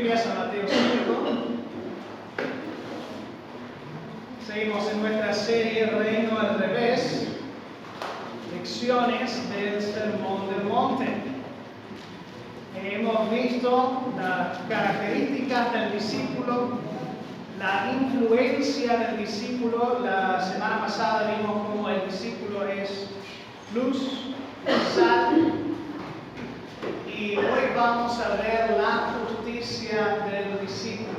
Biblias a Mateo 5. Seguimos en nuestra serie Reino al Revés, lecciones del Sermón del Monte. Hemos visto las características del discípulo, la influencia del discípulo. La semana pasada vimos cómo el discípulo es luz, sal. Y hoy vamos a ver la justicia del discípulo.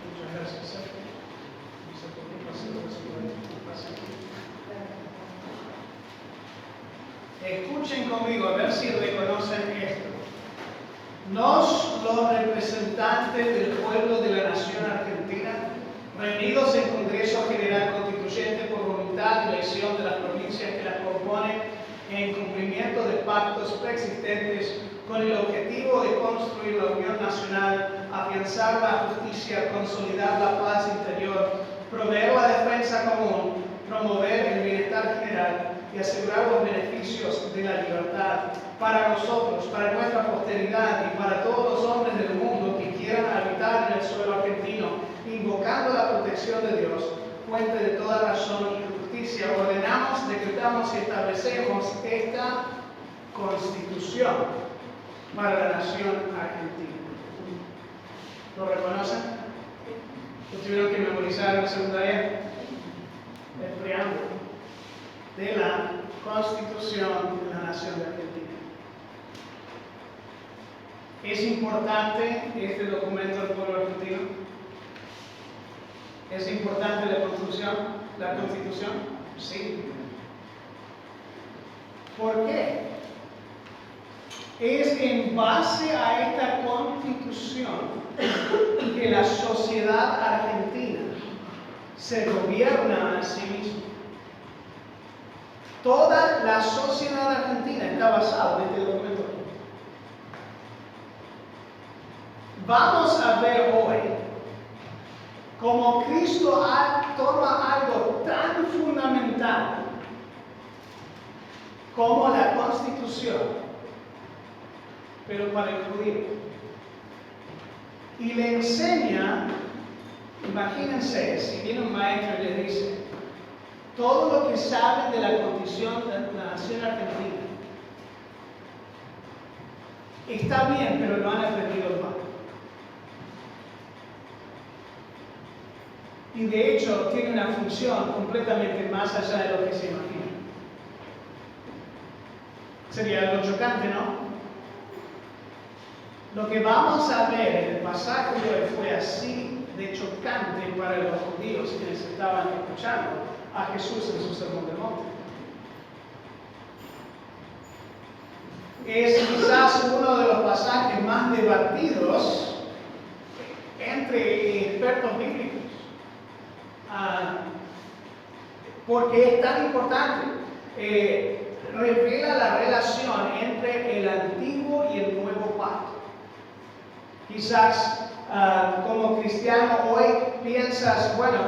Muchas gracias. Escuchen conmigo, a ver si reconocen esto. Nos, los representantes del pueblo de la nación argentina, reunidos en Congreso General Constituyente por voluntad y elección de las provincias que las componen, en cumplimiento de pactos preexistentes con el objetivo de construir la unión nacional, afianzar la justicia, consolidar la paz interior, proveer la defensa común, promover el bienestar general y asegurar los beneficios de la libertad para nosotros, para nuestra posteridad y para todos los hombres del mundo que quieran habitar en el suelo argentino, invocando la protección de Dios, fuente de toda razón y justicia, ordenamos, decretamos y establecemos esta Constitución para la nación argentina. ¿Lo reconocen? ¿Lo tuvieron que memorizar en la secundaria? El preámbulo de la Constitución de la nación de Argentina. ¿Es importante este documento del pueblo argentino? ¿Es importante la Constitución? Sí. ¿Por qué? Es en base a esta Constitución que la sociedad argentina se gobierna a sí misma. Toda la sociedad argentina está basada en este documento. Vamos a ver hoy cómo Cristo toma algo tan fundamental como la Constitución, pero para el judío, y le enseña. Imagínense, si viene un maestro y le dice todo lo que saben de la condición de la nación argentina está bien, pero lo han aprendido mal. Y de hecho tiene una función completamente más allá de lo que se imagina. Sería algo chocante, ¿no? Lo que vamos a ver en el pasaje de hoy fue así de chocante para los judíos quienes estaban escuchando a Jesús en su sermón del monte. Es quizás uno de los pasajes más debatidos entre expertos bíblicos. Porque es tan importante, revela la relación entre el antiguo y el nuevo pacto. Quizás como cristiano hoy piensas, bueno,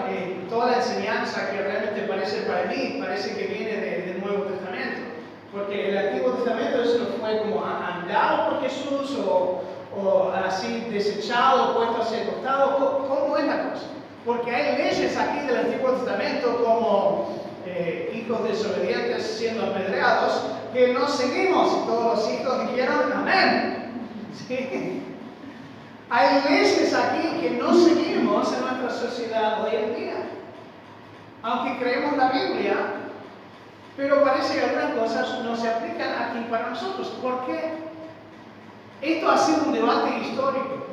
toda la enseñanza que realmente parece para mí, parece que viene del Nuevo Testamento, porque el Antiguo Testamento eso no fue como andado por Jesús o así desechado, puesto hacia el costado. ¿Cómo es la cosa? Porque hay leyes aquí del Antiguo Testamento como hijos desobedientes siendo apedreados que no seguimos, y todos los hijos dijeron amén. ¿Sí? Hay leyes aquí que no seguimos en nuestra sociedad hoy en día, aunque creemos la Biblia, pero parece que algunas cosas no se aplican aquí para nosotros. ¿Por qué? Esto ha sido un debate histórico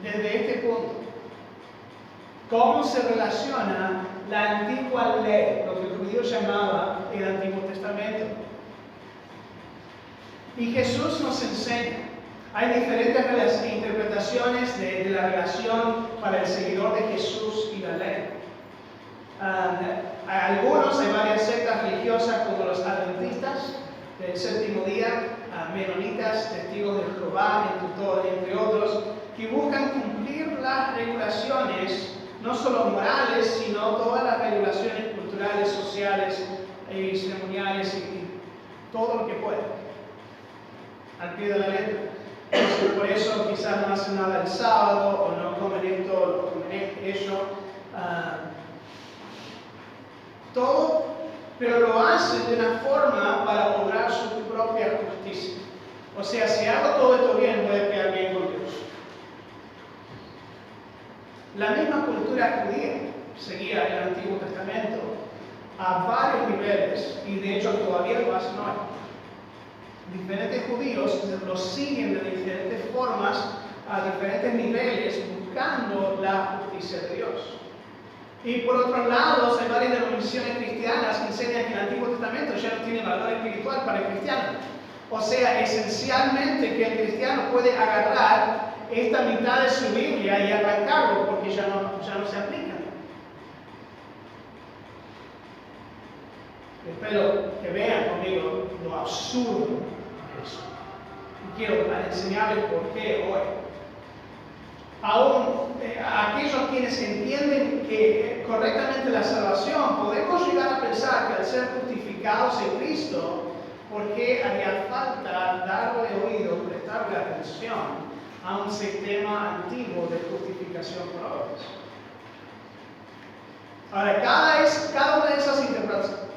desde este punto. ¿Cómo se relaciona la antigua ley, lo que el judío llamaba el Antiguo Testamento? Y Jesús nos enseña. Hay diferentes interpretaciones de la relación para el seguidor de Jesús y la ley. Algunos, hay varias sectas religiosas como los adventistas del séptimo día, menonitas, testigos de Jehová, entre otros, que buscan cumplir las regulaciones, no solo morales, sino todas las regulaciones culturales, sociales y ceremoniales y todo lo que puedan. al pie de la letra. Entonces, por eso quizás no hacen nada el sábado, o no comen esto, o no comen eso. Todo, pero lo hacen de una forma para lograr su propia justicia. O sea, si hago todo esto bien, voy a quedar bien con Dios. La misma cultura judía seguía el Antiguo Testamento a varios niveles, y de hecho todavía lo hacen hoy. Diferentes judíos lo siguen de diferentes formas, a diferentes niveles, buscando la justicia de Dios. Y por otro lado, hay varias denominaciones cristianas que enseñan que el Antiguo Testamento ya no tiene valor espiritual para el cristiano. O sea, esencialmente que el cristiano puede agarrar esta mitad de su Biblia y arrancarlo porque ya no se aplica. Espero que vean conmigo lo absurdo de eso. Y quiero enseñarles por qué hoy. Aún aquellos quienes entienden que correctamente la salvación, podemos llegar a pensar que al ser justificados en Cristo, ¿por qué haría falta darle oído, prestarle atención a un sistema antiguo de justificación por obras? Ahora, cada una de esas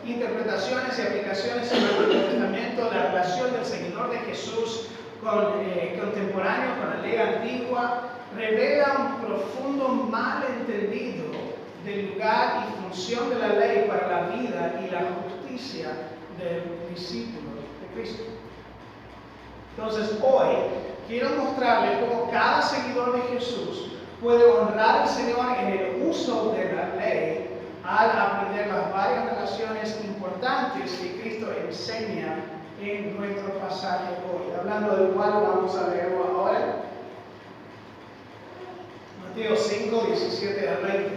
interpretaciones y aplicaciones en el Antiguo Testamento, la relación del seguidor de Jesús contemporáneo con la ley antigua, revela un profundo malentendido del lugar y función de la ley para la vida y la justicia del discípulo de Cristo. Entonces, hoy quiero mostrarles cómo cada seguidor de Jesús puede honrar al Señor en el uso de la ley al aprender las varias relaciones importantes que Cristo enseña en nuestro pasaje hoy. Hablando del cual vamos a leerlo ahora. Mateo 5, 17 al 20.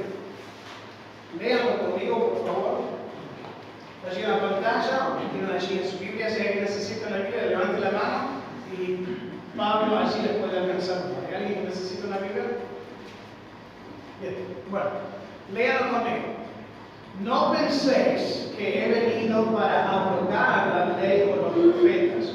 Léanlo conmigo, por favor. Allí en la pantalla, o tienen allí en su Biblia. Si alguien necesita la Biblia, levante la mano y Pablo allí les puede alcanzar. ¿Hay alguien que necesita una Biblia? Bien, bueno, léanlo conmigo. No penséis que he venido para abrogar la ley o los profetas.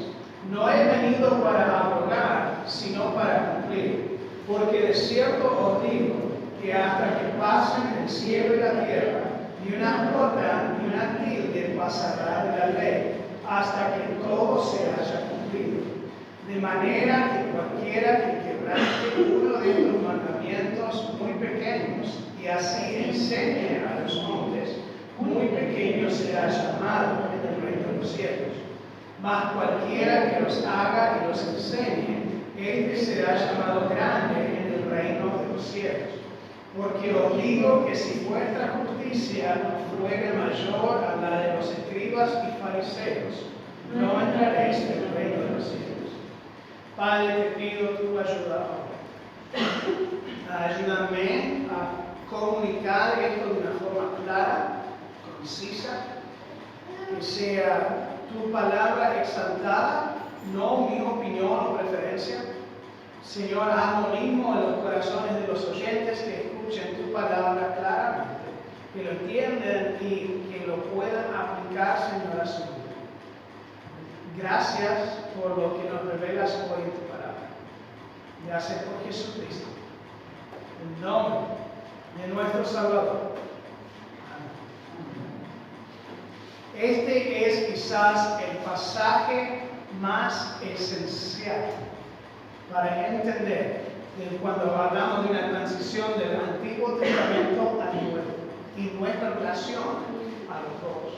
No he venido para abrogar, sino para cumplir. Porque de cierto os digo que hasta que pasen el cielo y la tierra, ni una jota ni una tilde pasará de la ley, hasta que todo se haya cumplido. De manera que cualquiera que quebrante uno de estos mandamientos muy pequeños y así enseñe a los hombres, muy pequeño será llamado en el reino de los cielos. Mas cualquiera que los haga y los enseñe, este será llamado grande en el reino de los cielos. Porque os digo que si vuestra justicia no fuere mayor a la de los escribas y fariseos, no entraréis en el reino de los cielos. Padre, te pido tu ayuda. Ayúdame a comunicar esto de una forma clara, concisa, que sea tu palabra exaltada, no mi opinión o preferencia. Señor, haz lo mismo en los corazones de los oyentes que escuchen tu palabra claramente, que lo entiendan y que lo puedan aplicar, Señor, a su vida. Gracias por lo que nos revelas hoy en tu palabra. Gracias por Jesucristo. En nombre de nuestro Salvador. Este es quizás el pasaje más esencial para entender cuando hablamos de una transición del Antiguo Testamento al Nuevo y nuestra relación a los dos.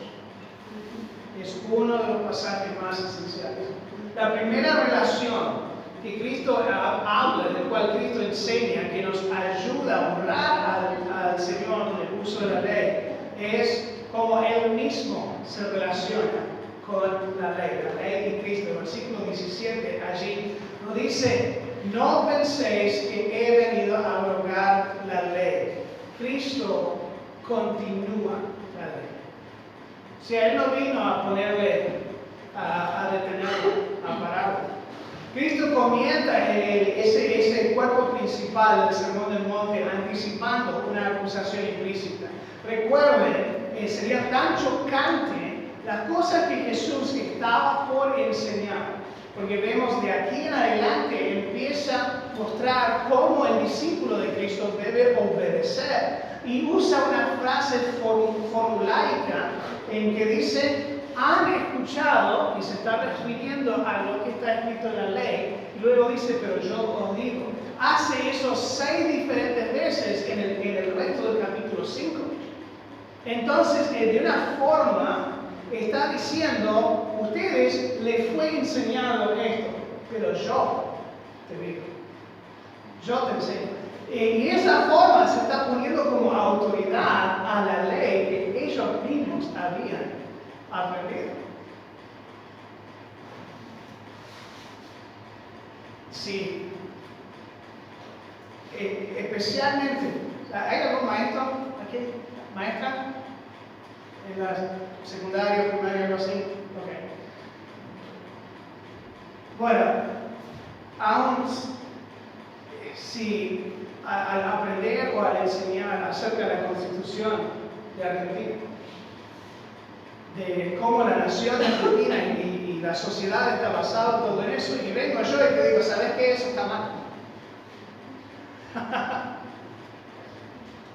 Es uno de los pasajes más esenciales. La primera relación que Cristo habla, del cual Cristo enseña, que nos ayuda a honrar al Señor en el uso de la ley, es como Él mismo se relaciona con la ley de Cristo. El versículo 17 allí nos dice: no penséis que he venido a abrogar la ley. Cristo continúa la ley. Si Él no vino a ponerle, a detenerlo, a pararlo. Cristo comienza ese cuerpo principal del Sermón del Monte anticipando una acusación implícita. Recuerden, sería tan chocante las cosas que Jesús estaba por enseñar, Porque vemos de aquí en adelante empieza a mostrar cómo el discípulo de Cristo debe obedecer. Y usa una frase formulaica en que dice, han escuchado, y se está refiriendo a lo que está escrito en la ley, y luego dice, pero yo os digo. Hace eso 6 diferentes veces en el resto del capítulo 5. Entonces, de una forma, está diciendo, ustedes les fue enseñado esto, pero yo te digo, yo te enseño. Y esa forma se está poniendo como autoridad a la ley que ellos mismos habían aprendido. Sí, especialmente, ¿hay algún maestro aquí? ¿Maestra? ¿En la secundaria, primaria, algo así? Ok. Bueno, aún si al aprender o al enseñar acerca de la Constitución de Argentina, de cómo la nación argentina y la sociedad está basada todo en eso, y vengo yo y te digo, ¿sabes qué? Eso está mal.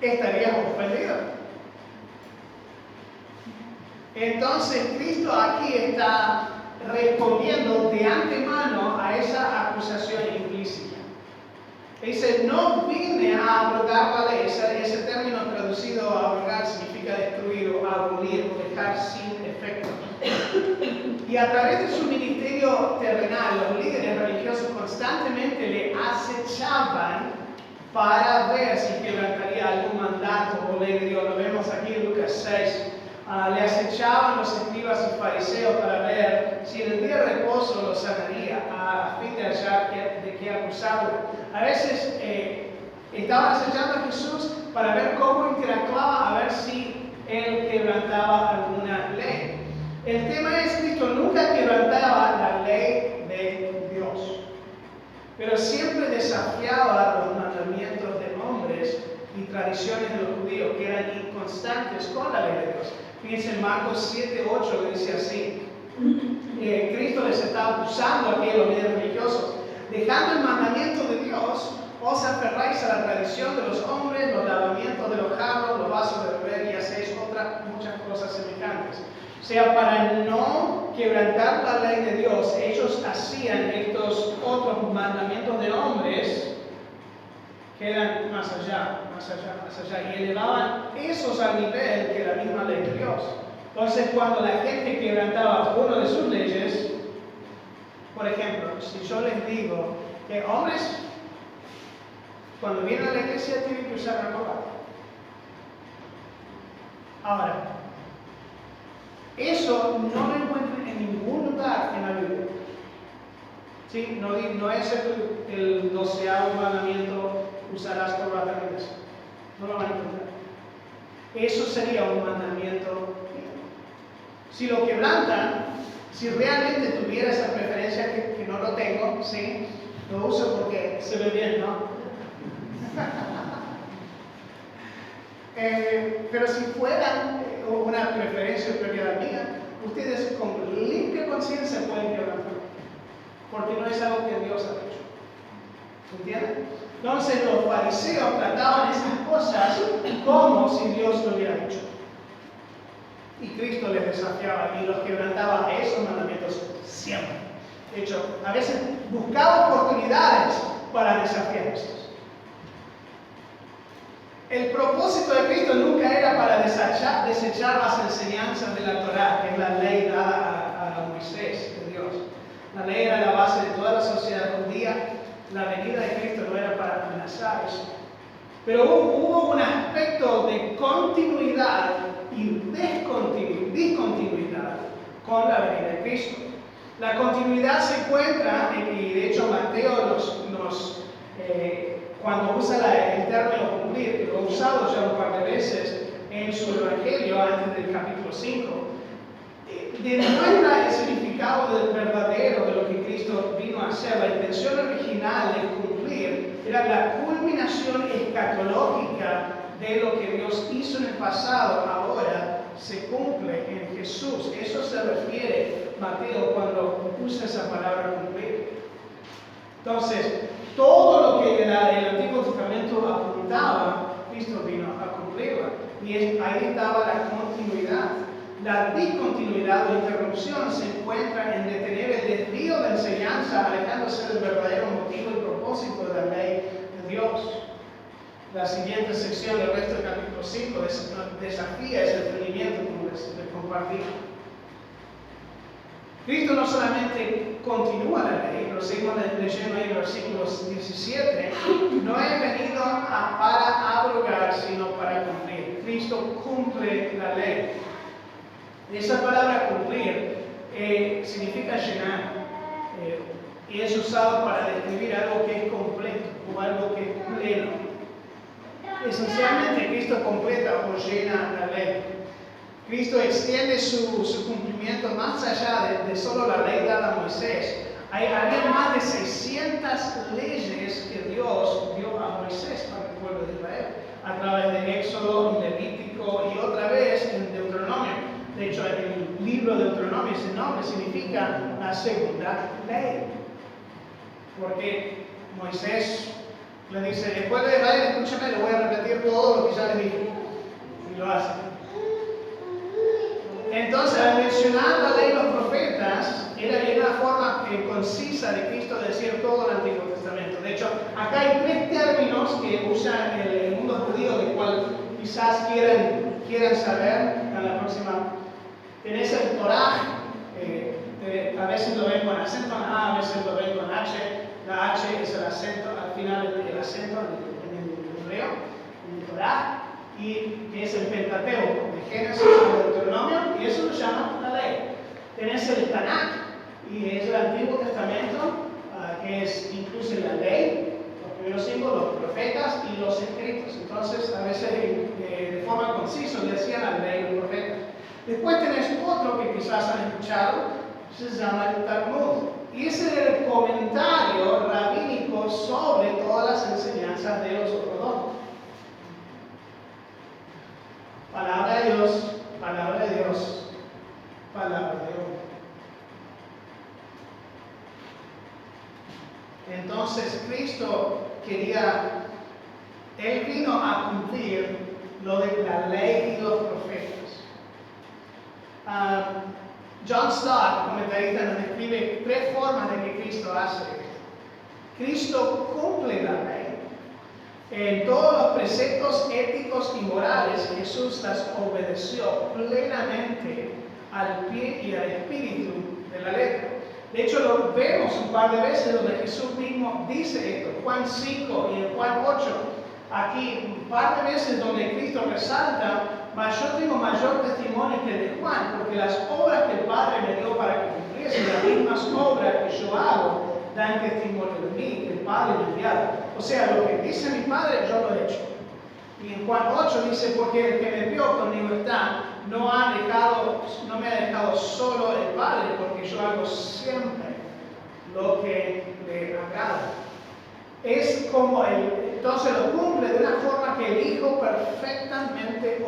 ¿Estarías ofendido? Entonces Cristo aquí está respondiendo de antemano a esa acusación implícita. Dice, no vine a abrogar la ley. Ese término traducido a abrogar significa destruir o abolir o dejar sin efecto. Y a través de su ministerio terrenal, los líderes religiosos constantemente le acechaban para ver si quebrantaría algún mandato o ley de Dios. Lo vemos aquí en Lucas 6. Le acechaban los escribas y fariseos para ver si en el día de reposo lo sanaría, a fin de hallar de qué acusarlo. A veces estaban acechando a Jesús para ver cómo interactuaba, a ver si él quebrantaba alguna ley. El tema es que Cristo nunca quebrantaba la ley de Dios, pero siempre desafiaba los mandamientos de hombres y tradiciones de los judíos que eran inconstantes con la ley de Dios. Fíjense en Marcos 7:8 que dice así, Cristo les está acusando aquí a los líderes religiosos, dejando el mandamiento de Dios, os aferráis a la tradición de los hombres, los lavamientos de los jarros, los vasos de beber y hacéis muchas cosas semejantes. O sea, para no quebrantar la ley de Dios, ellos hacían estos otros mandamientos de hombres que eran más allá, y elevaban esos al nivel que la misma ley de Dios. Entonces, cuando la gente quebrantaba uno de sus leyes, por ejemplo, si yo les digo que hombres, cuando vienen a la iglesia tienen que usar la ropa. Ahora, eso no lo encuentran en ningún lugar en la Biblia. ¿Sí? No es el 12º mandamiento, usarás corbata en iglesia. No lo van a encontrar. Eso sería un mandamiento. Si lo quebrantan, si realmente tuviera esa preferencia, que no lo tengo, ¿sí? Lo uso porque se ve bien, ¿no? Pero si fuera una preferencia propiedad mía, ustedes con limpia conciencia pueden quebrantar, porque no es algo que Dios ha hecho. ¿Entienden? Entonces los fariseos trataban esas cosas como si Dios lo hubiera hecho. Y Cristo les desafiaba y los quebrantaba a esos mandamientos siempre. De hecho, a veces buscaba oportunidades para desafiarlos. El propósito de Cristo nunca era para desechar las enseñanzas de la Torá, que es la ley dada a Moisés, de Dios. La ley era la base de toda la sociedad judía. La venida de Cristo no era para amenazar eso. Pero hubo un aspecto de continuidad y discontinuidad con la venida de Cristo. La continuidad se encuentra, y de hecho Mateo cuando usa el término cumplir, que lo ha usado ya un par de veces en su evangelio antes del capítulo 5, demuestra el significado del verdadero de lo que Cristo vino a hacer. La intención original de cumplir era la culminación escatológica de lo que Dios hizo en el pasado, ahora se cumple en Jesús. Eso se refiere Mateo cuando usa esa palabra cumplir. Entonces, todo lo que el Antiguo Testamento apuntaba, Cristo vino a cumplirla. Y ahí estaba la continuidad. La discontinuidad o interrupción se encuentra en detener el desvío de enseñanza, alejándose del verdadero motivo y propósito de la ley de Dios. La siguiente sección del resto del capítulo 5 desafía ese entendimiento, como les compartí. Cristo no solamente continúa la ley, lo seguimos leyendo ahí en versículos 17, no he venido para abrogar, sino para cumplir. Cristo cumple la ley. Esa palabra cumplir significa llenar y es usado para describir algo que es completo o algo que es pleno. Esencialmente, Cristo completa o llena la ley. Cristo extiende su cumplimiento más allá de solo la ley dada a Moisés. Había más de 600 leyes que Dios dio a Moisés para el pueblo de Israel, a través de Éxodo, Levítico y otra vez en Deuteronomio. De hecho, el libro de Deuteronomio, ese nombre significa la segunda ley. Porque Moisés le dice, el pueblo de Israel, escúchame, le voy a repetir todo lo que ya le dije. Y lo hace. Entonces, al mencionar la ley de los profetas, era una forma concisa de Cristo de decir todo el Antiguo Testamento. De hecho, acá hay 3 términos que usa el mundo judío, de cual quizás quieran saber en la próxima. Tenés el Torah, a veces lo ven con acento en A, a veces lo ven con H. La H es el acento, al final el acento en el hebreo, en el Torah, y que es el Pentateuco, de Génesis a Deuteronomio, y eso lo llama la ley. Tenés el Tanakh, y es el Antiguo Testamento, que es incluso la ley, los primeros 5, los profetas y los escritos. Entonces, a veces de forma concisa le decían la ley de los profetas. Después tenés otro que quizás han escuchado, se llama el Talmud. Y ese es el comentario rabínico sobre todas las enseñanzas de los otros dogmas. Palabra de Dios, palabra de Dios, palabra de Dios. Entonces Cristo Él vino a cumplir lo de la ley y los profetas. John Stott, comentarista, nos describe 3 formas de que Cristo hace esto. Cristo cumple la ley. En todos los preceptos éticos y morales, Jesús las obedeció plenamente al pie y al espíritu de la letra. De hecho, lo vemos un par de veces donde Jesús mismo dice esto. Juan 5 y en Juan 8. Aquí un par de veces donde Cristo resalta, mas yo tengo mayor testimonio que el de Juan, porque las obras que el Padre me dio para que cumpliese, las mismas obras que yo hago, dan testimonio de mí, que el Padre me ha enviado. O sea, lo que dice mi Padre, yo lo he hecho. Y en Juan 8 dice, porque el que me vio conmigo está, no me ha dejado solo el Padre, porque yo hago siempre lo que le agrada. Es como entonces lo cumple de una forma que el Hijo perfectamente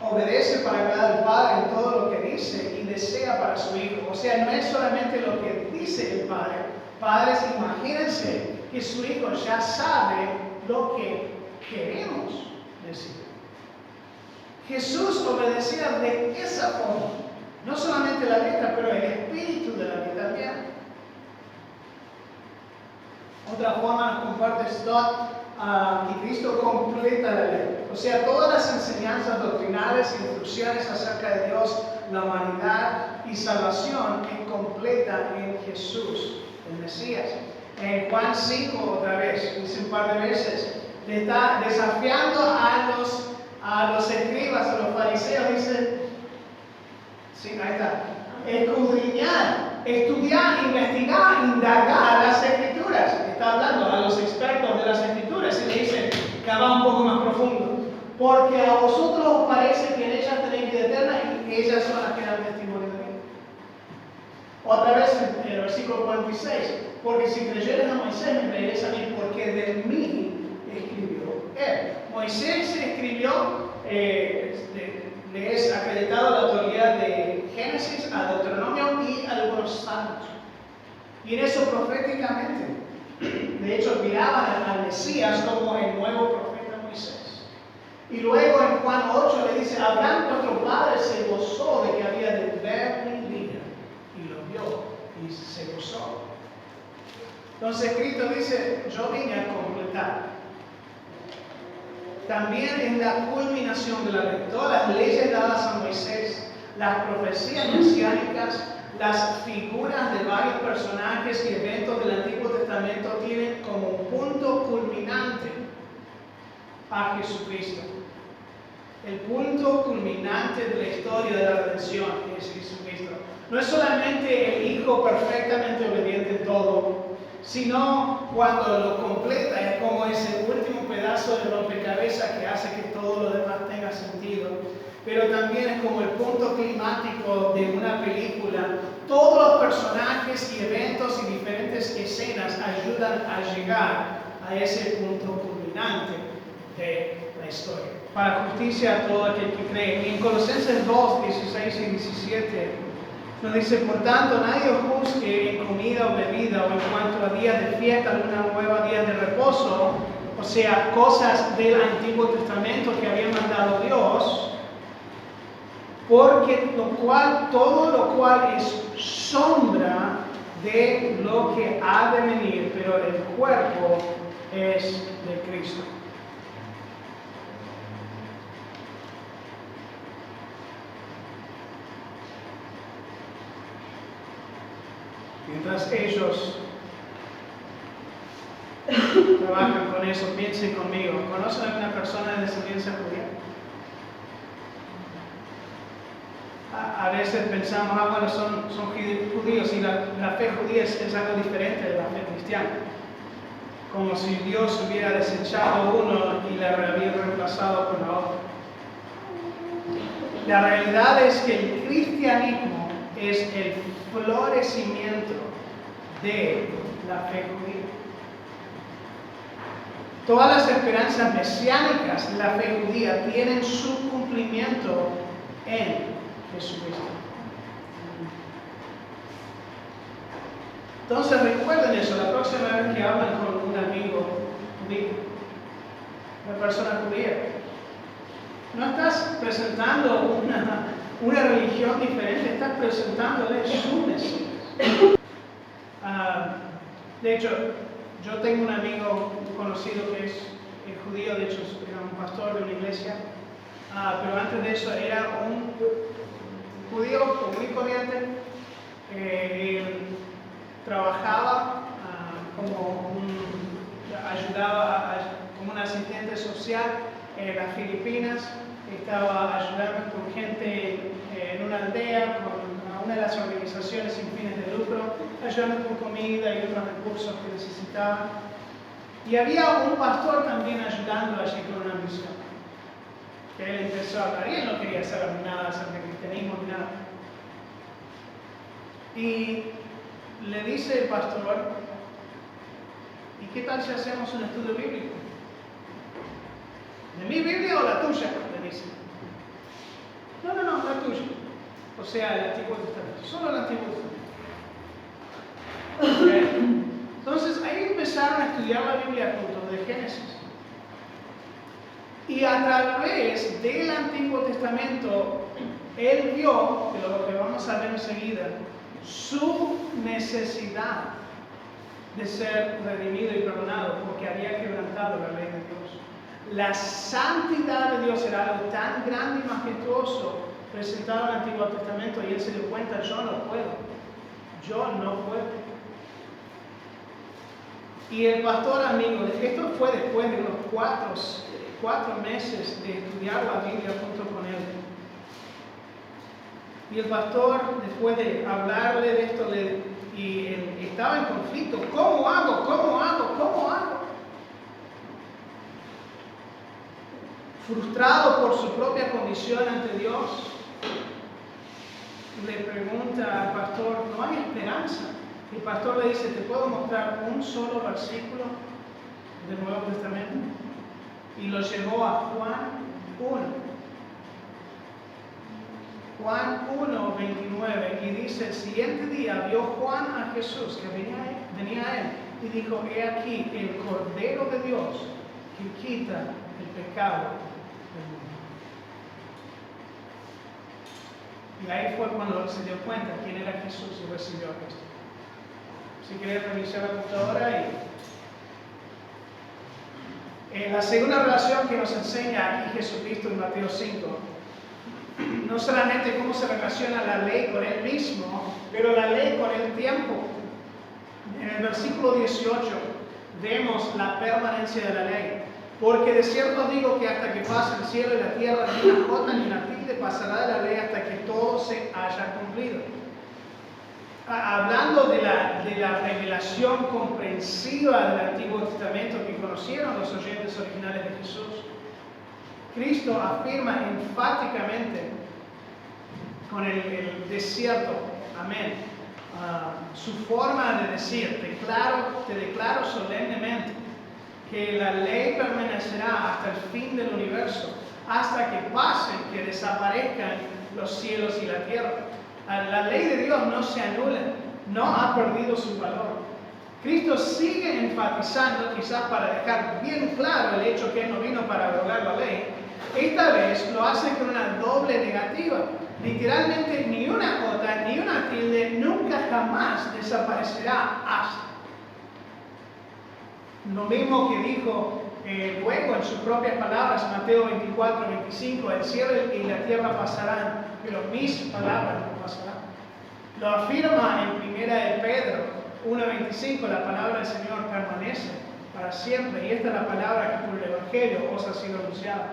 obedece para agradar al Padre en todo lo que dice y desea para su Hijo. O sea, no es solamente lo que dice el Padre. Padres, imagínense que su Hijo ya sabe lo que queremos decir. Jesús obedecía de esa forma. No solamente la letra, pero el espíritu de la ley también. Otra forma nos comparte Stott que Cristo completa la ley. O sea, todas las enseñanzas doctrinales e instrucciones acerca de Dios, la humanidad y salvación es completa en Jesús, el Mesías. En Juan 5, otra vez, dice un par de veces, le está desafiando a los escribas, a los fariseos, dice, sí, ahí está, escudriñar, estudiar, investigar, indagar las Escrituras. Está hablando a los expertos de las Escrituras y le dicen que va un poco más profundo. Porque a vosotros os parece que en ellas tenéis vida eterna y ellas son las que dan testimonio de mí. Otra vez en el versículo 46. Porque si creyeres a Moisés, me creeréis a mí, porque de mí escribió él. Moisés escribió le es acreditado la autoridad de Génesis a Deuteronomio y algunos salmos. Y en eso proféticamente, de hecho, miraban al Mesías como el nuevo profeta Moisés. Y luego en Juan 8 le dice, Abraham nuestro padre se gozó de que había de ver mi día, y lo vio y se gozó. Entonces Cristo dice, yo vine a completar. También es la culminación de la ley. Todas las leyes dadas a Moisés, las profecías mesiánicas, las figuras de varios personajes y eventos del Antiguo Testamento tienen como un punto culminante a Jesucristo. El punto culminante de la historia de la redención es Jesucristo. No es solamente el Hijo perfectamente obediente en todo, sino cuando lo completa es como ese último pedazo de rompecabezas que hace que todo lo demás tenga sentido. Pero también es como el punto climático de una película. Todos los personajes y eventos y diferentes escenas ayudan a llegar a ese punto culminante de la historia. Para justicia a todo aquel que cree. En Colosenses 2, 16 y 17 nos dice, por tanto, nadie os juzgue en comida o bebida o en cuanto a días de fiesta, luna nueva, días de reposo, o sea, cosas del Antiguo Testamento que había mandado Dios, porque todo lo cual es sombra de lo que ha de venir, pero el cuerpo es de Cristo. Mientras ellos trabajan con eso, piensen conmigo. ¿Conocen a una persona de descendencia judía? A veces pensamos, bueno, son judíos y la fe judía es algo diferente de la fe cristiana. Como si Dios hubiera desechado uno y la había reemplazado por la otra. La realidad es que el cristianismo es el florecimiento de la fe judía. Todas las esperanzas mesiánicas de la fe judía tienen su cumplimiento en Jesucristo. Entonces recuerden eso, la próxima vez que hablan con un amigo judío, una persona judía, no estás presentando una religión diferente, estás presentándole su Mesías. De hecho, yo tengo un amigo conocido que es judío, de hecho era un pastor de una iglesia, pero antes de eso era un judío común y corriente. Trabajaba ayudaba como un asistente social en las Filipinas, estaba ayudando con gente en una aldea, con una de las organizaciones sin fines de lucro, ayudando con comida y otros recursos que necesitaban. Y había un pastor también ayudando allí con una misión, que él empezó a hablar, y él no quería saber nada sobre cristianismo ni nada. Y le dice el pastor, ¿y qué tal si hacemos un estudio bíblico? ¿De mi Biblia o la tuya? Le dice. No, la tuya. O sea, el Antiguo Testamento. Solo el Antiguo Testamento. Okay. Entonces, ahí empezaron a estudiar la Biblia juntos, de Génesis. Y a través del Antiguo Testamento, él vio, de lo que vamos a ver enseguida, su necesidad de ser redimido y perdonado porque había quebrantado la ley de Dios. La santidad de Dios era algo tan grande y majestuoso presentado en el Antiguo Testamento y él se dio cuenta, yo no puedo. Y el pastor amigo, esto fue después de unos 4 meses de estudiar la Biblia junto con él. Y el pastor, después de hablarle de esto, y él estaba en conflicto. ¿Cómo hago? Frustrado por su propia condición ante Dios, le pregunta al pastor, ¿no hay esperanza? El pastor le dice, ¿te puedo mostrar un solo versículo del Nuevo Testamento? Y lo llevó a Juan 1. Juan 1:29, y dice: el siguiente día vio Juan a Jesús que venía a él y dijo: he aquí el Cordero de Dios que quita el pecado del mundo. Y ahí fue cuando se dio cuenta quién era Jesús y recibió a Cristo. Si quieres revisar la computadora la segunda relación que nos enseña aquí Jesucristo en Mateo 5, no solamente cómo se relaciona la ley con Él mismo, pero la ley con el tiempo. En el versículo 18 vemos la permanencia de la ley. Porque de cierto digo que hasta que pase el cielo y la tierra, ni una jota ni una tilde pasará de la ley hasta que todo se haya cumplido. Hablando de la revelación comprensiva del Antiguo Testamento que conocieron los oyentes originales de Jesús, Cristo afirma enfáticamente con el desierto, amén, su forma de decir: te declaro solemnemente que la ley permanecerá hasta el fin del universo, hasta que pasen, que desaparezcan los cielos y la tierra. La ley de Dios no se anula, no ha perdido su valor. Cristo sigue enfatizando, quizás para dejar bien claro el hecho que Él no vino para abrogar la ley. Esta vez lo hace con una doble negativa. Literalmente, ni una jota ni una tilde nunca jamás desaparecerá hasta. Lo mismo que dijo luego en sus propias palabras, Mateo 24:25, el cielo y la tierra pasarán, pero mis palabras no pasarán. Lo afirma en 1 de Pedro 1:25, la palabra del Señor permanece para siempre, y esta es la palabra que por el Evangelio os ha sido anunciada.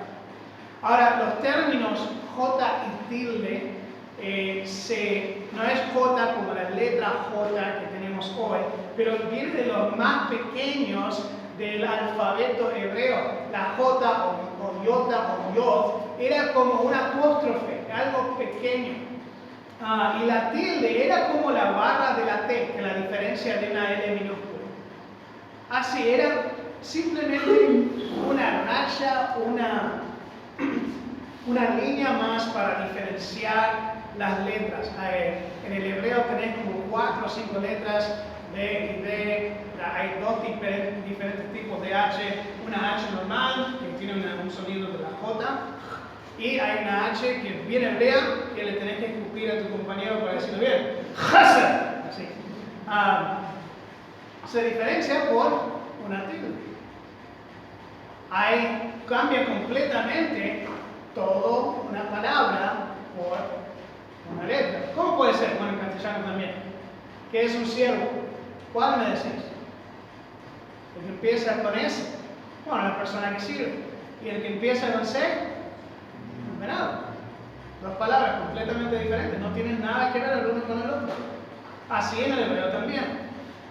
Ahora, los términos J y tilde, no es J como la letra J que tenemos hoy, pero viene de los más pequeños del alfabeto hebreo. La J o iota o yod era como un apóstrofe, algo pequeño. Y la tilde era como la barra de la T, que la diferencia de una L minúscula. Así era simplemente una raya, una línea más para diferenciar las letras. En el hebreo tenés como 4 o 5 letras, B y D. Hay dos diferentes tipos de H. Una H normal, que tiene un sonido de la J, y hay una H que es bien hebrea, que le tenés que escupir a tu compañero para decirlo bien. ¡Hasa! Así. Se diferencia por una tilde. Cambia completamente toda una palabra por una letra. ¿Cómo puede ser? Bueno, en castellano también. ¿Qué es un siervo? ¿Cuál me decís? El que empieza con S, bueno, la persona que sirve. Y el que empieza con C, un venado. Dos palabras completamente diferentes, no tienen nada que ver el uno con el otro. Así en el hebreo también.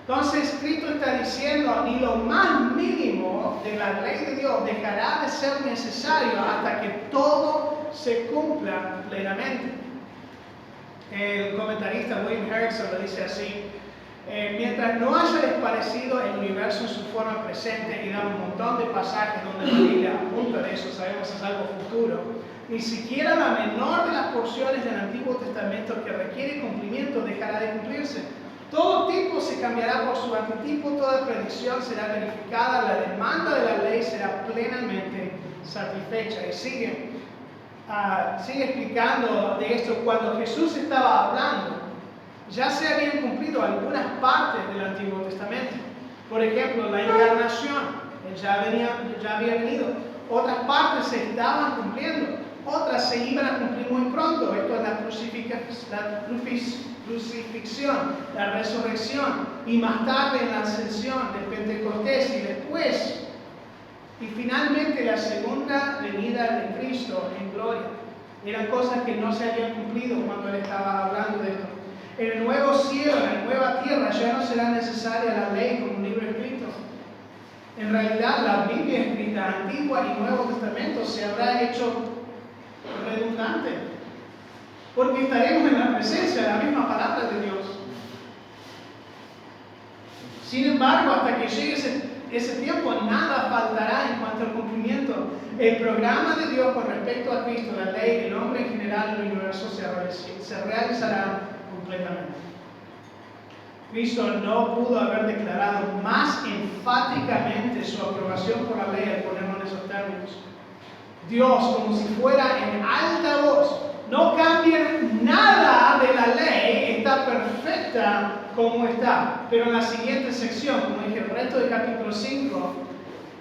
Entonces, Cristo está diciendo: ni lo más mínimo de la ley de Dios dejará de ser necesario hasta que todo se cumpla plenamente. El comentarista William Erickson lo dice así: mientras no haya desparecido el universo en su forma presente, y da un montón de pasajes donde la Biblia apunta de eso, sabemos que es algo futuro, ni siquiera la menor de las porciones del Antiguo Testamento que requiere cumplimiento dejará de cumplirse. Todo tipo se cambiará por su antitipo, toda predicción será verificada, la demanda de la ley será plenamente satisfecha. Y sigue explicando de esto. Cuando Jesús estaba hablando, ya se habían cumplido algunas partes del Antiguo Testamento. Por ejemplo, la encarnación, Él ya había venido. Otras partes se estaban cumpliendo, otras se iban a cumplir muy pronto. Esto es la crucifixión, la resurrección, y más tarde en la ascensión del Pentecostés, y después, y finalmente la segunda venida de Cristo en gloria. Eran cosas que no se habían cumplido cuando Él estaba hablando de esto. En el nuevo cielo, en la nueva tierra, ya no será necesaria la ley como un libro escrito. En realidad, la Biblia escrita, Antiguo y Nuevo Testamento, se habrá hecho redundante, porque estaremos en la presencia de la misma palabra de Dios. Sin embargo, hasta que llegue ese tiempo nada faltará en cuanto al cumplimiento. El programa de Dios con respecto a Cristo, la ley, el hombre en general, el universo se realizará completamente. Cristo no pudo haber declarado más enfáticamente su aprobación por la ley al ponerlo en esos términos. Dios, como si fuera en alta voz, no cambia nada de la ley, está perfecta como está. Pero en la siguiente sección, como dije, el resto del capítulo 5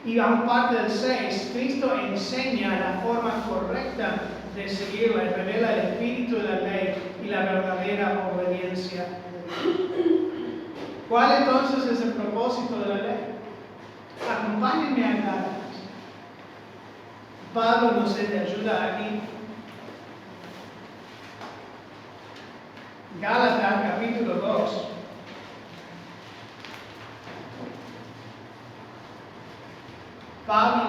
y aún parte del 6, Cristo enseña la forma correcta de seguirla y revela el espíritu de la ley y la verdadera obediencia de Dios. ¿Cuál entonces es el propósito de la ley? Acompáñenme a Gálatas. Pablo nos ayuda aquí. Gálatas capítulo 2. Pablo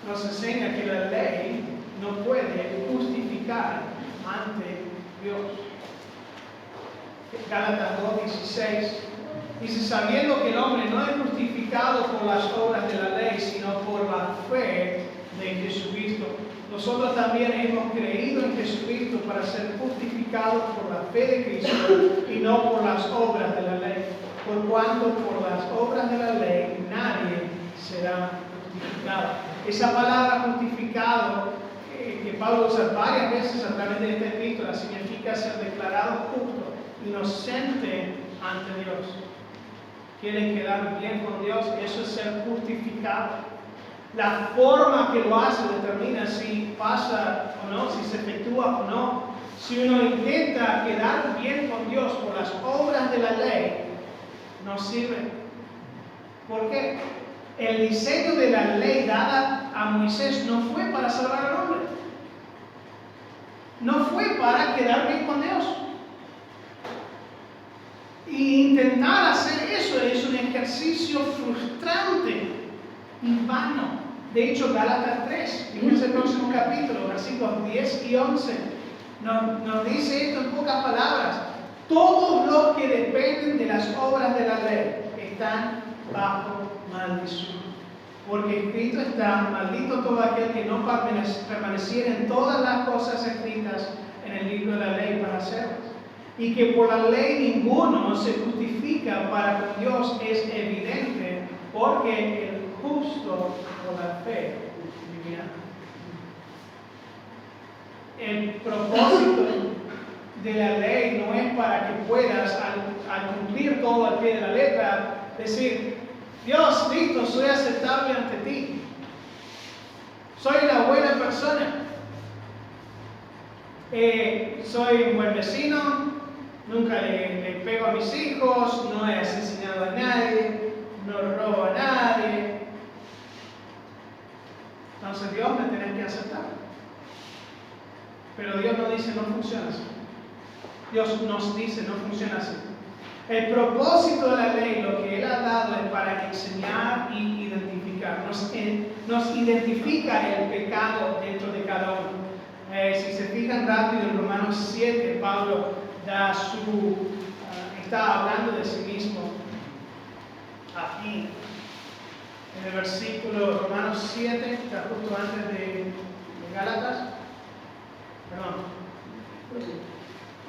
nos enseña que la ley no puede justificar ante Dios. Gálatas 2:16 dice, sabiendo que el hombre no es justificado por las obras de la ley, sino por la fe de Jesucristo. Nosotros también hemos creído en Jesucristo para ser justificados por la fe de Cristo y no por las obras de la ley. Por cuanto por las obras de la ley nadie será justificado. Esa palabra justificado que Pablo usa varias veces a través de esta epístola significa ser declarado justo, inocente ante Dios. Quieren quedar bien con Dios, eso es ser justificado. La forma que lo hace determina si pasa o no, si se efectúa o no. Si uno intenta quedar bien con Dios por las obras de la ley, no sirve. ¿Por qué? El diseño de la ley dada a Moisés no fue para salvar al hombre. No fue para quedar bien con Dios. Y intentar hacer eso es un ejercicio frustrante y vano. De hecho, Gálatas 3, fíjense el próximo capítulo, versículos 10 y 11, nos dice esto en pocas palabras. Todos los que dependen de las obras de la ley están bajo maldición. Porque escrito está, maldito todo aquel que no permaneciera en todas las cosas escritas en el libro de la ley para hacerlas. Y que por la ley ninguno se justifica para con Dios es evidente, porque el justo por la fe vivirá. El propósito de la ley no es para que puedas, al cumplir todo al pie de la letra, decir, Dios, Cristo, soy aceptable ante ti. Soy una buena persona. Soy un buen vecino. Nunca le pego a mis hijos. No he asesinado a nadie. No robo a nadie. Entonces Dios me tiene que aceptar. Pero Dios no dice, no funciona así. Dios nos dice, no funciona así. El propósito de la ley, lo que Él ha dado es para enseñar y identificar. Nos identifica el pecado dentro de cada uno. Si se fijan rápido en Romanos 7, Pablo está hablando de sí mismo. Aquí, en el versículo Romanos 7, está justo antes de Gálatas. Perdón,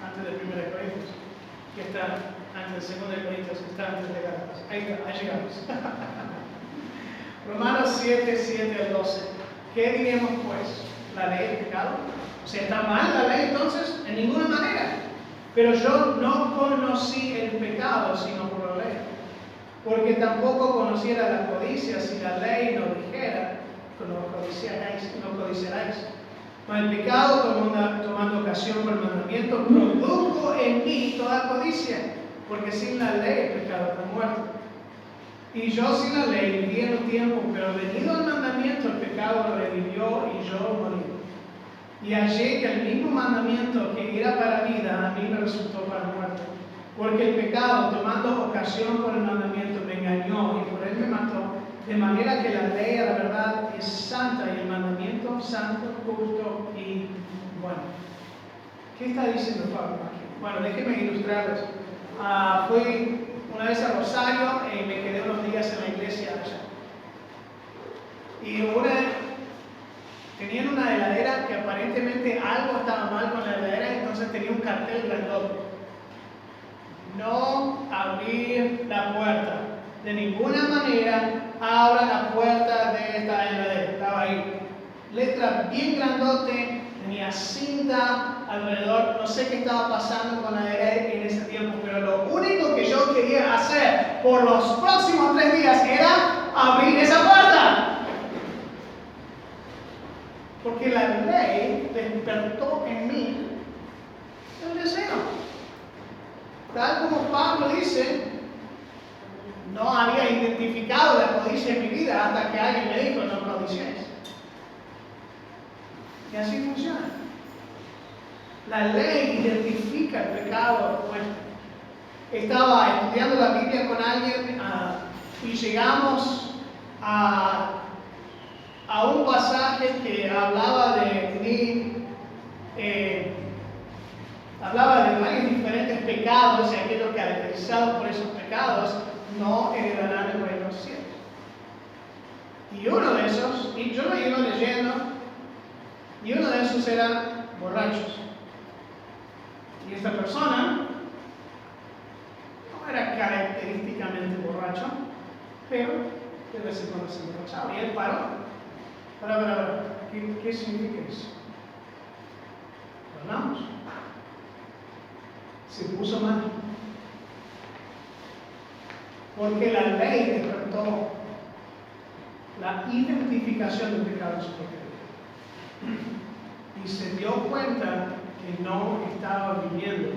antes de 1 Corintios, que está antes de 2 Corintios, que está antes de Gálatas. Ahí está, ahí llegamos. Romanos 7, 7 al 12. ¿Qué diremos pues? ¿La ley es pecado? O sea, ¿está mal la ley entonces? En ninguna manera. Pero yo no conocí el pecado sino por la ley. Porque tampoco conociera la codicia si la ley no dijera, no codiciaráis. Con el pecado, tomando ocasión por el mandamiento, produjo en mí toda codicia, porque sin la ley el pecado está muerto. Y yo sin la ley viví en un tiempo, pero venido el mandamiento, el pecado revivió y yo morí. Y hallé que el mismo mandamiento que era para vida, a mí me resultó para muerte. Porque el pecado, tomando ocasión por el mandamiento, me engañó y por él me mató. De manera que la ley a la verdad es santa y el mandamiento santo, justo y bueno. ¿Qué está diciendo Pablo aquí? Bueno, déjenme ilustrarles. Fui una vez a Rosario y me quedé unos días en la iglesia allá. Y tenían una heladera que aparentemente algo estaba mal con la heladera, entonces tenía un cartel grandote. No abrir la puerta. De ninguna manera abra la puerta de esta heladera. Estaba ahí. Letra bien grandote, tenía cinta alrededor. No sé qué estaba pasando con la heladera en ese tiempo, pero lo único que yo quería hacer por los próximos 3 días era abrir esa puerta. Porque la ley despertó en mí el deseo. Tal como Pablo dice, no había identificado la codicia en mi vida hasta que alguien me dijo, no codicies. Y así funciona. La ley identifica el pecado nuestro. Estaba estudiando la Biblia con alguien y llegamos a un pasaje que hablaba de varios diferentes pecados y aquellos caracterizados por esos pecados no heredarán el reino de los cielos. Y uno de esos, y yo lo iba leyendo, y uno de esos era borrachos. Y esta persona no era característicamente borracho, pero de vez en cuando se emborrachaba. Y él paró. ¿Qué significa eso? ¿Hablamos? Se puso mal. Porque la ley despertó la identificación del pecado en su propia vida. Y se dio cuenta que no estaba viviendo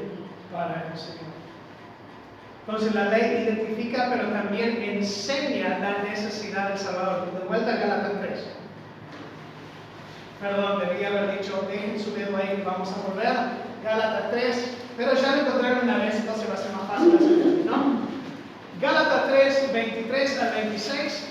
para el Señor. Entonces la ley identifica, pero también enseña la necesidad del Salvador. De vuelta a Gálatas 3. Perdón, debía haber dicho, dejen su dedo ahí y vamos a volver. Gálatas 3, pero ya lo encontraron una vez, entonces va a ser más fácil hacerlo, ¿no? Gálatas 3, 23 al 26.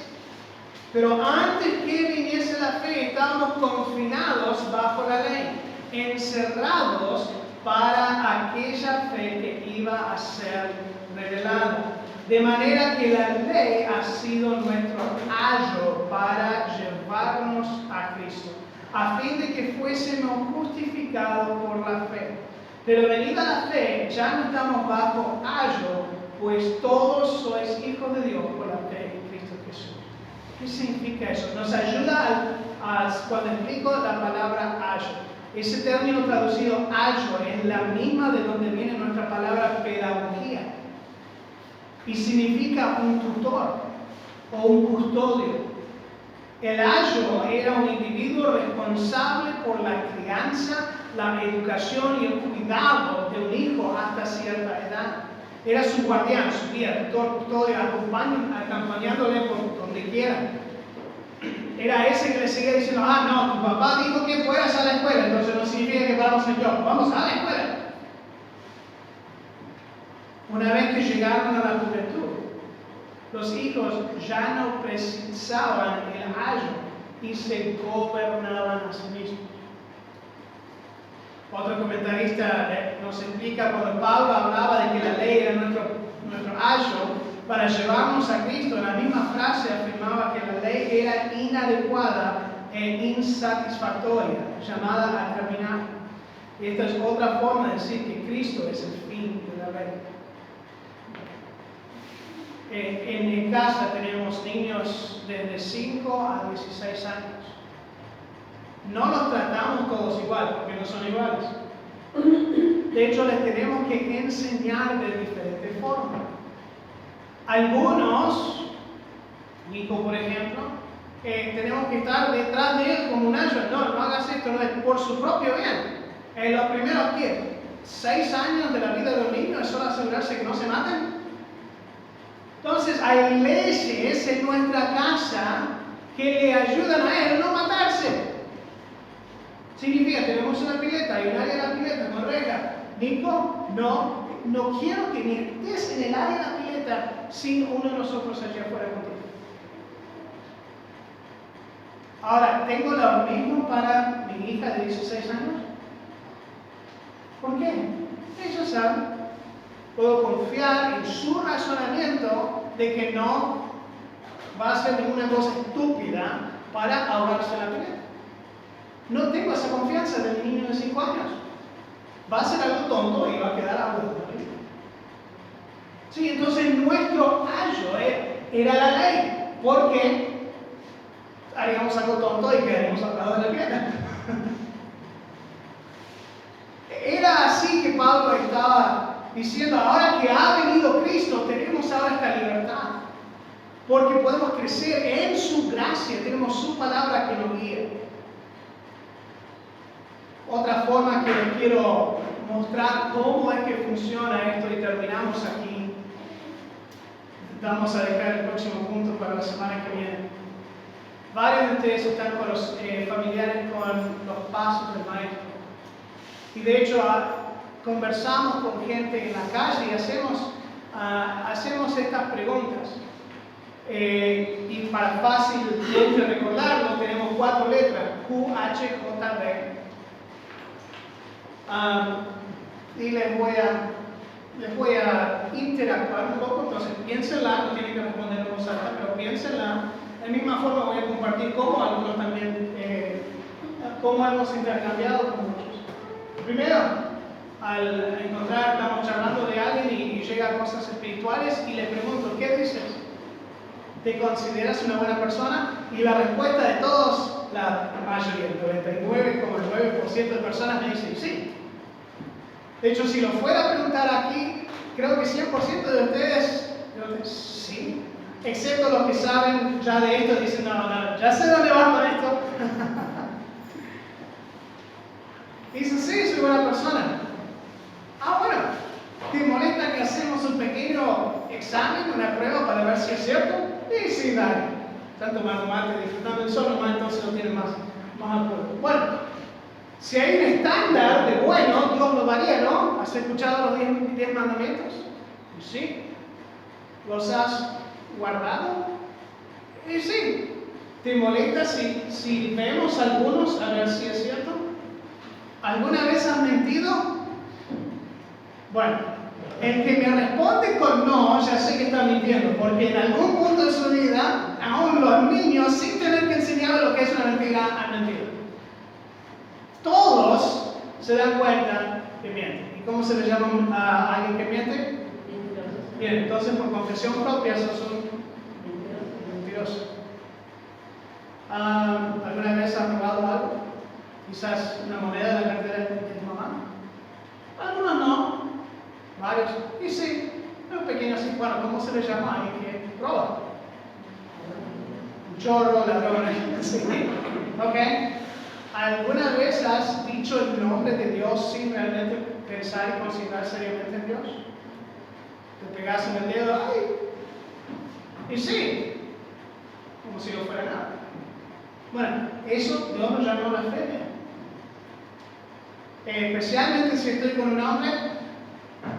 Pero antes que viniese la fe, estábamos confinados bajo la ley, encerrados para aquella fe que iba a ser revelada. De manera que la ley ha sido nuestro ayo para llevarnos a Cristo, a fin de que fuésemos justificados por la fe. Pero venida la fe, ya no estamos bajo ayo, pues todos sois hijos de Dios por la fe en Cristo Jesús. ¿Qué significa eso? Nos ayuda cuando explico la palabra ayo. Ese término traducido ayo es la misma de donde viene nuestra palabra pedagogía. Y significa un tutor o un custodio. El ayo era un individuo responsable por la crianza, la educación y el cuidado de un hijo hasta cierta edad. Era su guardián, su guía, tutor, custodio, acompañándole por donde quiera. Era ese que le seguía diciendo, no, tu papá dijo que fueras a la escuela, entonces no significa que vamos en yo, vamos a la escuela. Una vez que llegaron a la juventud, los hijos ya no precisaban el ayo y se gobernaban a sí mismos. Otro comentarista nos explica cuando Pablo hablaba de que la ley era nuestro ayo para llevarnos a Cristo. En la misma frase afirmaba que la ley era inadecuada e insatisfactoria, llamada a terminar. Y esta es otra forma de decir que Cristo es el fin de la ley. En mi casa tenemos niños desde 5 a 16 años. No los tratamos todos igual, porque no son iguales. De hecho, les tenemos que enseñar de diferente forma. Algunos, Nico por ejemplo, tenemos que estar detrás de él como un ayo. No hagas esto, no es por su propio bien. Lo primero que 6 años de la vida de un niño es solo asegurarse que no se maten. Entonces, hay leyes en nuestra casa que le ayudan a él a no matarse. Significa, tenemos una pileta, hay un área de la pileta con regla. Nico, no quiero que ni estés en el área de la pileta sin uno de nosotros allá afuera contigo. Ahora, ¿tengo lo mismo para mi hija de 16 años? ¿Por qué? Ella sabe Puedo confiar en su razonamiento de que no va a hacer ninguna cosa estúpida para ahogarse la pelea. No tengo esa confianza de mi niño de 5 años. Va a hacer algo tonto y va a quedar ahogado. Sí, entonces nuestro ayo era la ley, porque haríamos algo tonto y quedaríamos ahogados de la piedra. Era así que Pablo estaba diciendo, ahora que ha venido Cristo, tenemos ahora esta libertad, porque podemos crecer en su gracia, tenemos su palabra que nos guía. Otra forma que les quiero mostrar cómo es que funciona esto, y terminamos aquí. Vamos a dejar el próximo punto para la semana que viene. Varios de ustedes están con los familiares con los pasos del maestro. Y de hecho conversamos con gente en la calle y hacemos estas preguntas. Y para fácilmente recordarlo, tenemos 4 letras: Q, H, J, D. Y les voy a interactuar un poco. Entonces piénsenla, no tienen que responder en voz alta, pero piénsenla. De la misma forma voy a compartir cómo algunos también, cómo hemos intercambiado con muchos. Primero, al encontrar, estamos charlando de alguien y llega a cosas espirituales y le pregunto, ¿qué dices? ¿Te consideras una buena persona? Y la respuesta de todos, la mayoría, el 99,9% de personas me dicen sí. De hecho, si lo fuera a preguntar aquí, creo que 100% de ustedes sí. Excepto los que saben ya de esto, dicen, no, ya sé dónde vas con esto. Dicen, sí, soy buena persona. Bueno, ¿te molesta que hacemos un pequeño examen, una prueba para ver si es cierto? Sí, dale. Tanto más mate disfrutando el sol, nomás entonces lo tienen más apuro. Bueno, si hay un estándar de bueno, Dios lo daría, ¿no? ¿Has escuchado los 10 mandamientos? Sí. ¿Los has guardado? Y sí. ¿Te molesta si vemos algunos a ver si es cierto? ¿Alguna vez has mentido? Bueno, el que me responde con no, ya sé que está mintiendo, porque en algún punto de su vida, aún los niños, sin tener que enseñarles lo que es una mentira, han mentido. Todos se dan cuenta que mienten. ¿Y cómo se le llama a alguien que miente? Bien, entonces por confesión propia sos un mentiroso. ¿Alguna vez has robado algo? Quizás una moneda de la cartera de tu mamá. Algunos no, varios. Y sí, un pequeño así. Bueno, ¿cómo se le llama a alguien que roba? Un chorro, ladrón. Sí. ¿Ok? ¿Alguna vez has dicho el nombre de Dios sin realmente pensar y considerar seriamente en Dios? Te pegas en el dedo, ¡ay! Y sí, como si no fuera nada. Bueno, eso Dios nos llamó blasfemia. Especialmente si estoy con un hombre,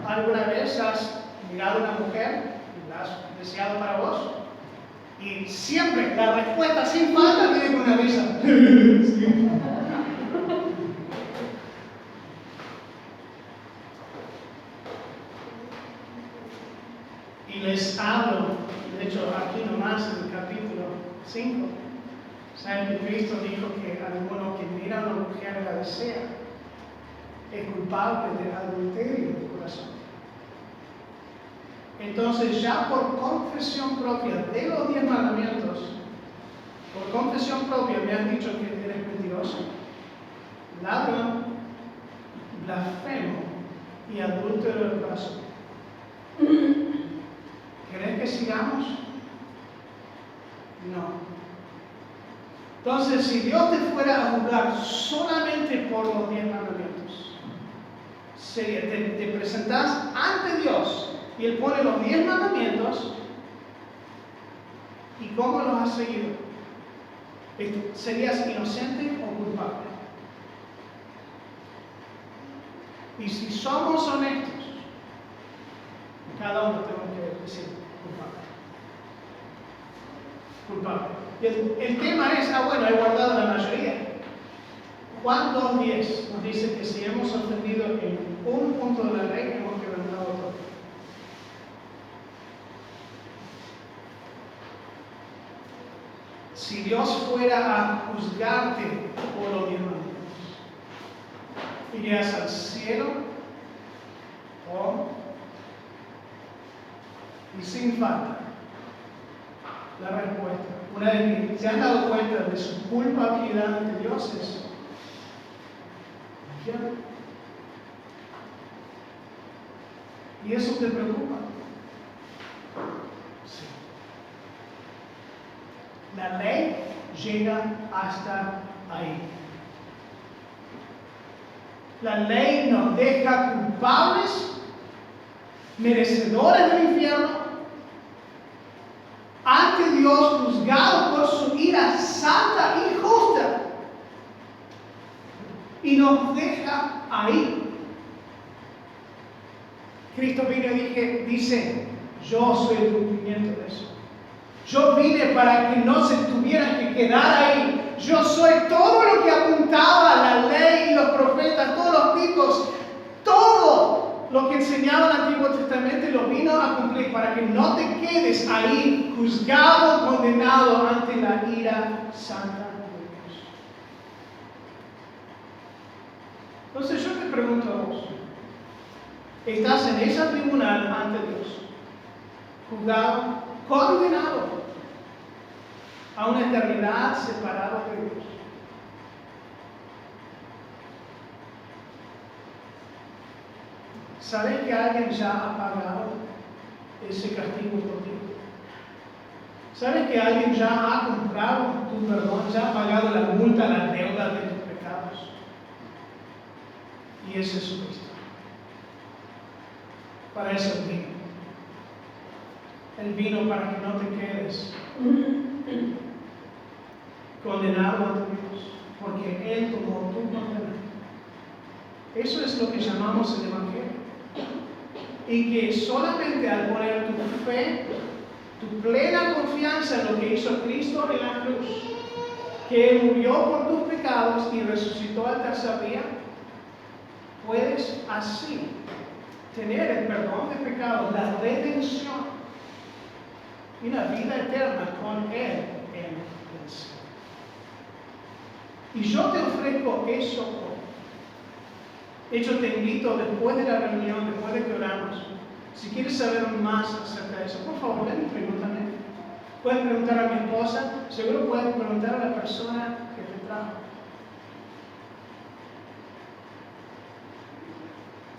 ¿alguna vez has mirado a una mujer y la has deseado para vos? Y siempre la respuesta sin falta viene con una risa. Sí. Y les hablo, de hecho aquí nomás en el capítulo 5, saben que Cristo dijo que alguno que mira a una mujer y la desea es culpable de adulterio en tu corazón. Entonces ya por confesión propia de los 10 mandamientos, por confesión propia me han dicho que eres mentiroso, ladrón, blasfemo y adúltero del corazón. ¿Querés que sigamos? No. Entonces, si Dios te fuera a juzgar solamente por los 10 mandamientos, te presentás ante Dios y Él pone los 10 mandamientos, ¿y cómo los has seguido? ¿Serías inocente o culpable? Y si somos honestos, cada uno tenemos que decir culpable. Y el tema es, bueno, he guardado la mayoría. Juan 2:10 nos dice que si hemos ofendido en un punto de la ley, hemos quebrantado todo. Si Dios fuera a juzgarte por lo mismo, ¿irías al cielo o? Y sin falta, la respuesta, una vez que se han dado cuenta de su culpabilidad ante Dios, es infierno. ¿Y eso te preocupa? Sí. La ley llega hasta ahí. La ley nos deja culpables, merecedores del infierno, ante Dios, juzgados por su ira santa y justa, y nos deja ahí. Cristo vino y dice, yo soy el cumplimiento de eso. Yo vine para que no se tuvieran que quedar ahí. Yo soy todo lo que apuntaba la ley y los profetas, todos los tipos, todo lo que enseñaba el Antiguo Testamento lo vino a cumplir para que no te quedes ahí juzgado, condenado ante la ira santa de Dios. Entonces yo te pregunto a vos, ¿estás en esa tribunal ante Dios, juzgado, condenado a una eternidad separado de Dios? ¿Sabes que alguien ya ha pagado ese castigo por ti? ¿Sabes que alguien ya ha comprado tu perdón, ya ha pagado la multa, la deuda de tus pecados? Y ese es Jesucristo. Para eso vino. Él vino para que no te quedes condenado ante Dios, porque Él tomó tu condena. Eso es lo que llamamos el Evangelio. Y que solamente al poner tu fe, tu plena confianza en lo que hizo Cristo en la cruz, que Él murió por tus pecados y resucitó al tercer día, puedes así tener el perdón de pecados, la redención y una vida eterna con Él en el cielo. Y yo te ofrezco eso hoy. De hecho, te invito después de la reunión, después de que oramos, si quieres saber más acerca de eso, por favor, ven y pregúntame. Puedes preguntar a mi esposa, seguro puedes preguntar a la persona que te trajo.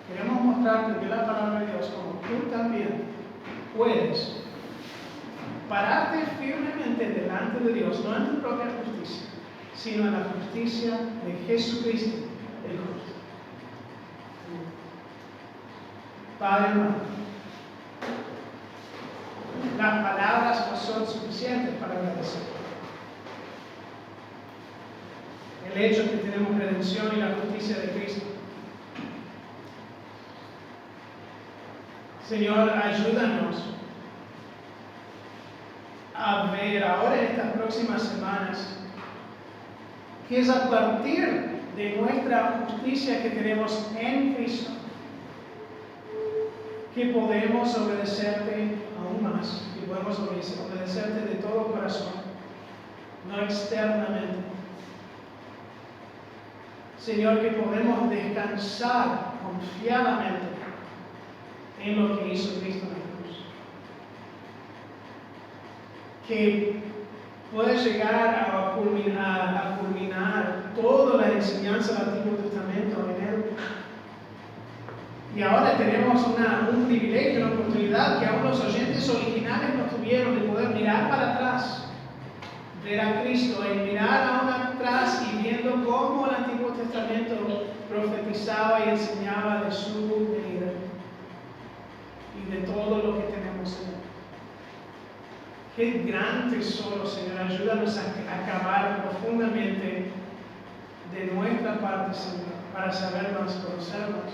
Queremos mostrarte que la palabra de Dios, como tú también puedes pararte firmemente delante de Dios, no en tu propia justicia, sino en la justicia de Jesucristo, el justo. Padre amado, las palabras no son suficientes para agradecer. El hecho de que tenemos redención y la justicia de Cristo. Señor, ayúdanos a ver ahora en estas próximas semanas que es a partir de nuestra justicia que tenemos en Cristo que podemos obedecerte aún más, que podemos obedecerte de todo corazón, no externamente. Señor, que podemos descansar confiadamente en lo que hizo Cristo en la cruz. Que puede llegar a culminar toda la enseñanza del Antiguo Testamento en Él. Y ahora tenemos un privilegio, una oportunidad que aún los oyentes originales no tuvieron, de poder mirar para atrás, ver a Cristo y mirar aún atrás y viendo cómo el Antiguo Testamento profetizaba y enseñaba de su venida y de todo lo que tenemos en Él. Qué gran tesoro, Señor. Ayúdanos a acabar profundamente de nuestra parte, Señor, para saber más, conocer más,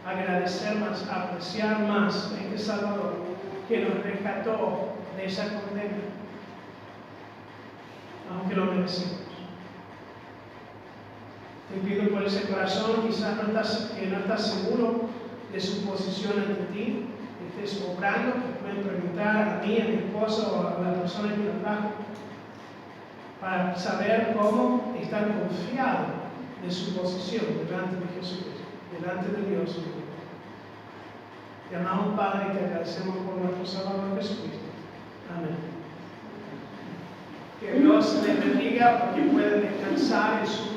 agradecer más, apreciar más a este Salvador que nos rescató de esa condena, aunque lo merecimos. Te pido por ese corazón, quizás no estás seguro de su posición ante ti, que estés obrando, que pueden preguntar a mí, a mi esposo o a la persona que lo trajo. para saber cómo estar confiado de su posición delante de Jesucristo, delante de Dios. Te amamos, Padre, y te agradecemos por nuestro Salvador Jesucristo. Amén. Que Dios les bendiga porque pueden descansar en su